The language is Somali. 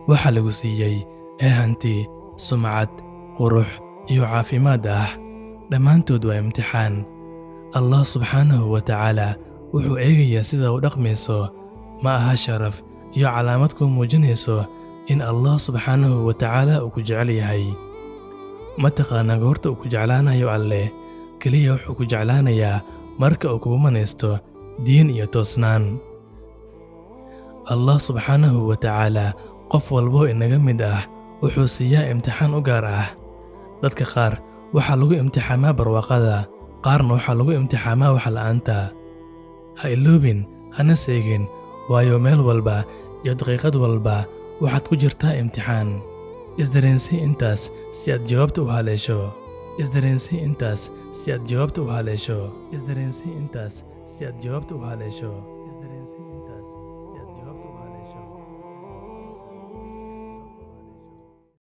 waxa lagu siiyey ee hanti, sumcad, qurux iyo caafimaad ah. Dhammaantood waa imtixaan. Allah subxaanahu wa tacaala wuxuu eegayaa sida u dhaqmayso, ma aha sharaf iyo calaamad ku muujinayso in Allah subxaanahu wa tacaala uu ku jecel yahay. Ma taqaanaa goorta uu ku jeclaanayo Alle? Keliya wuxuu ku jeclaanayaa marka uu kugu manaysto diin iyo toosnaan. Allah subxaanahu wa tacaala qof walbo inaga mid ah wuxuu siiyaa imtixaan u gaar ah. Dadka qaar waxaa lagu imtixaamaa barwaaqada, qaarna waxaa lagu imtixaamaa wax la'aanta. Ha iloobin, hana seegin, waayo meel walba iyo daqiiqad walba waxaad ku jirtaa imtixaan. Isdareensii intaas si aad jawaabta u haleesho. Isdareensii intaas si aad jawaabta u haleesho. Isdareensii intaas si aad jawaabta u haleesho.